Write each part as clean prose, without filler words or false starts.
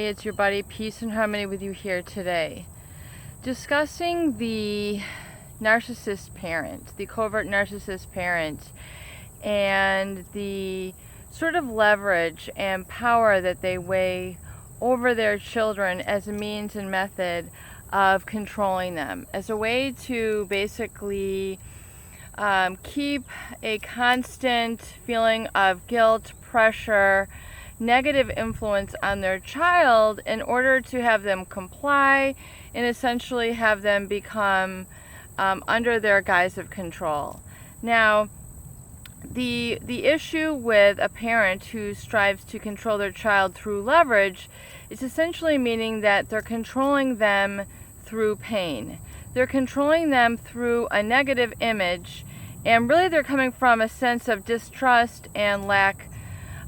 it's your buddy. Peace and harmony with you here today. Discussing the narcissist parent, the covert narcissist parent, and the sort of leverage and power that they weigh over their children as a means and method of controlling them, as a way to basically keep a constant feeling of guilt, pressure, negative influence on their child in order to have them comply and essentially have them become under their guise of control. Now, the issue with a parent who strives to control their child through leverage is essentially meaning that they're controlling them through pain. They're controlling them through a negative image, and really they're coming from a sense of distrust and lack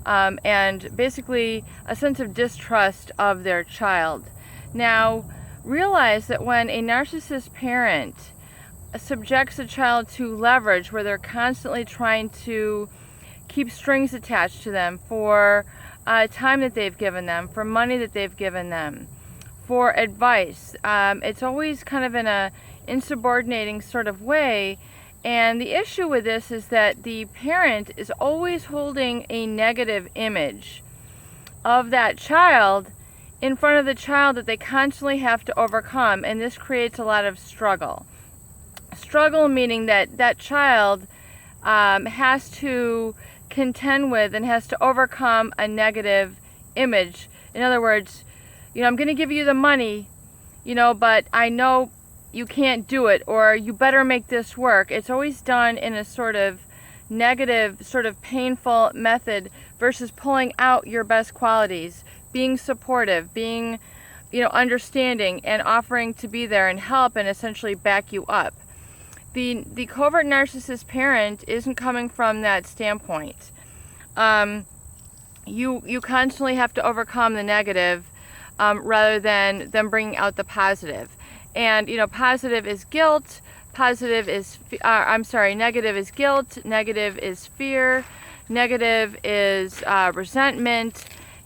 and basically a sense of distrust of their child. Now, realize that when a narcissist parent subjects a child to leverage, where they're constantly trying to keep strings attached to them for time that they've given them, for money that they've given them, for advice, it's always kind of in a insubordinating sort of way. And the issue with this is that the parent is always holding a negative image of that child in front of the child that they constantly have to overcome, and this creates a lot of struggle. Struggle meaning that that child has to contend with and has to overcome a negative image. In other words, I'm going to give you the money, but I know you can't do it, or you better make this work. It's always done in a sort of negative, sort of painful method versus pulling out your best qualities, being supportive, being, understanding, and offering to be there and help and essentially back you up. The covert narcissist parent isn't coming from that standpoint. You constantly have to overcome the negative rather than them bringing out the positive. And, positive is guilt, negative is guilt, negative is fear, negative is resentment.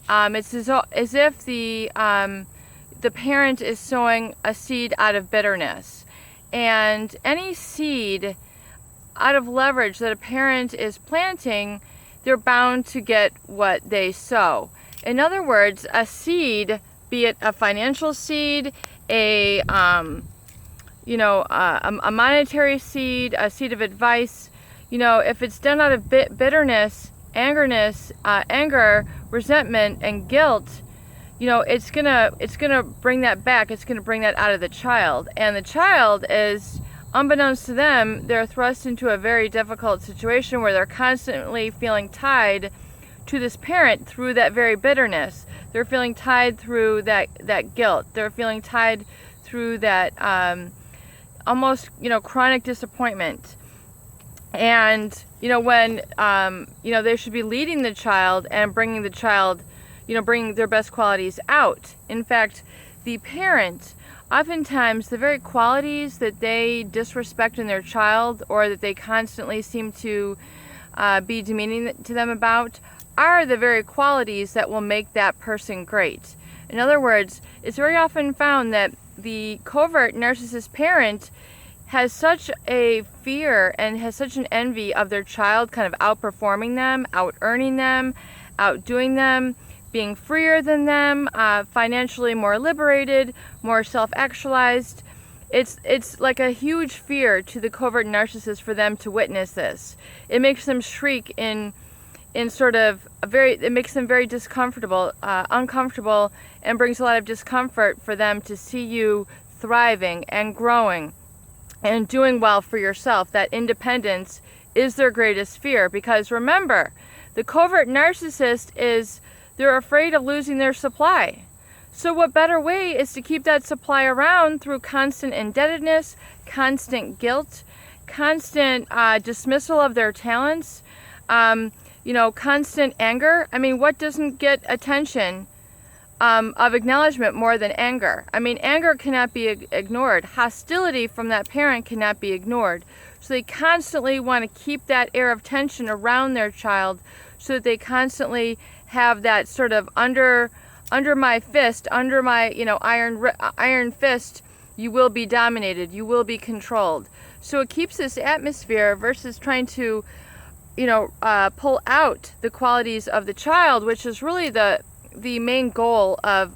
It's as if the parent is sowing a seed out of bitterness. And any seed out of leverage that a parent is planting, they're bound to get what they sow. In other words, a seed, be it a financial seed, a monetary seed, a seed of advice, if it's done out of bitterness, anger, resentment, and guilt, it's gonna bring that back. It's gonna bring that out of the child, and the child is, unbeknownst to them, they're thrust into a very difficult situation where they're constantly feeling tied to this parent through that very bitterness. They're feeling tied through that guilt. They're feeling tied through that almost chronic disappointment. And when they should be leading the child and bringing the child, bringing their best qualities out. In fact, the parent, oftentimes the very qualities that they disrespect in their child, or that they constantly seem to be demeaning to them about, are the very qualities that will make that person great. In other words, it's very often found that the covert narcissist parent has such a fear and has such an envy of their child kind of outperforming them, out-earning them, outdoing them, being freer than them, financially more liberated, more self-actualized. It's like a huge fear to the covert narcissist for them to witness this. It makes them shriek in sort of it makes them very uncomfortable, and brings a lot of discomfort for them to see you thriving and growing and doing well for yourself. That independence is their greatest fear, because remember, the covert narcissist they're afraid of losing their supply. So what better way is to keep that supply around through constant indebtedness, constant guilt, constant dismissal of their talents, constant anger. I mean, what doesn't get attention of acknowledgement more than anger? I mean, anger cannot be ignored. Hostility from that parent cannot be ignored. So they constantly want to keep that air of tension around their child, so that they constantly have that sort of under my fist, under my, iron fist, you will be dominated, you will be controlled. So it keeps this atmosphere versus trying to, pull out the qualities of the child, which is really the main goal of,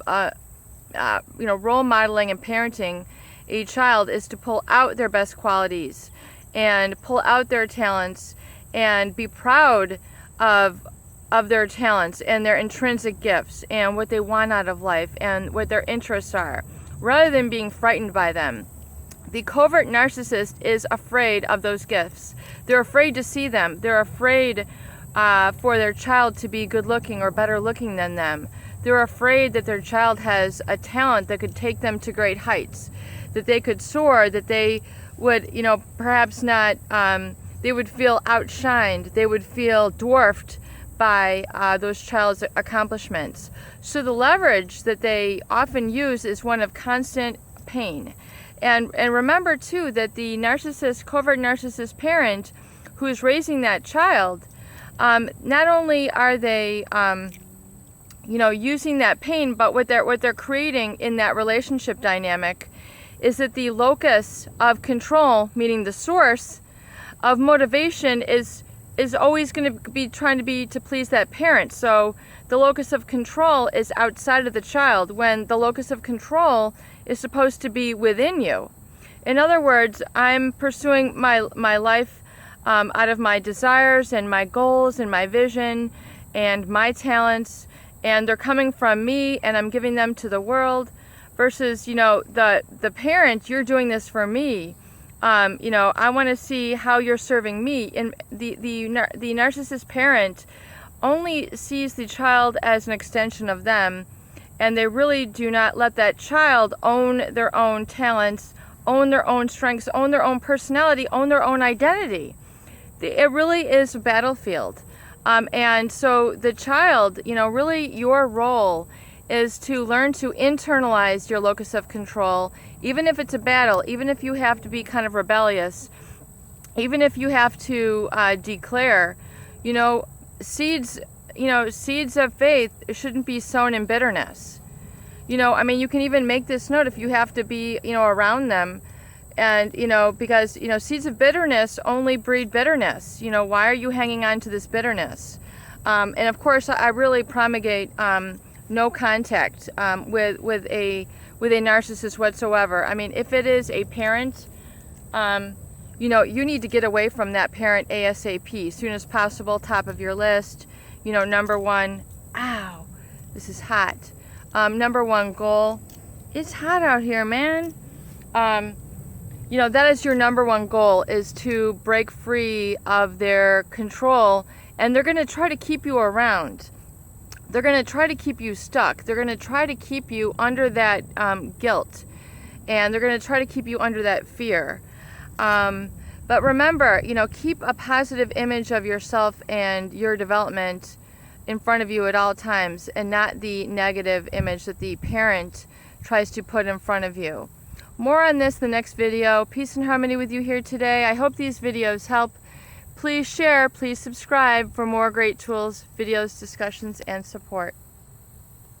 role modeling and parenting a child, is to pull out their best qualities and pull out their talents and be proud of their talents and their intrinsic gifts and what they want out of life and what their interests are, rather than being frightened by them. The covert narcissist is afraid of those gifts. They're afraid to see them. They're afraid for their child to be good looking or better looking than them. They're afraid that their child has a talent that could take them to great heights, that they could soar, that they would, perhaps not, they would feel outshined, they would feel dwarfed by those child's accomplishments. So the leverage that they often use is one of constant pain. And remember too that the covert narcissist parent who is raising that child, not only are they using that pain, but what they're creating in that relationship dynamic is that the locus of control, meaning the source of motivation, is always going to be trying to please that parent. So the locus of control is outside of the child when the locus of control is supposed to be within you. In other words, I'm pursuing my life out of my desires and my goals and my vision and my talents, and they're coming from me and I'm giving them to the world, versus, the parent, you're doing this for me. I want to see how you're serving me. And the narcissist parent only sees the child as an extension of them, and they really do not let that child own their own talents, own their own strengths, own their own personality, own their own identity. It really is a battlefield. And so the child, really your role is to learn to internalize your locus of control, even if it's a battle, even if you have to be kind of rebellious, even if you have to declare, seeds of faith shouldn't be sown in bitterness. You can even make this note if you have to be, around them, and, because, seeds of bitterness only breed bitterness. Why are you hanging on to this bitterness? And of course, I really promulgate no contact with a narcissist whatsoever. If it is a parent, you need to get away from that parent ASAP, as soon as possible, top of your list. Number one, ow, this is hot. Number one goal, it's hot out here, man. That is your number one goal, is to break free of their control, and they're going to try to keep you around. They're going to try to keep you stuck. They're going to try to keep you under that guilt, and they're going to try to keep you under that fear. But remember, keep a positive image of yourself and your development in front of you at all times, and not the negative image that the parent tries to put in front of you. More on this the next video. Peace and harmony with you here today. I hope these videos help. Please share, please subscribe for more great tools, videos, discussions, and support.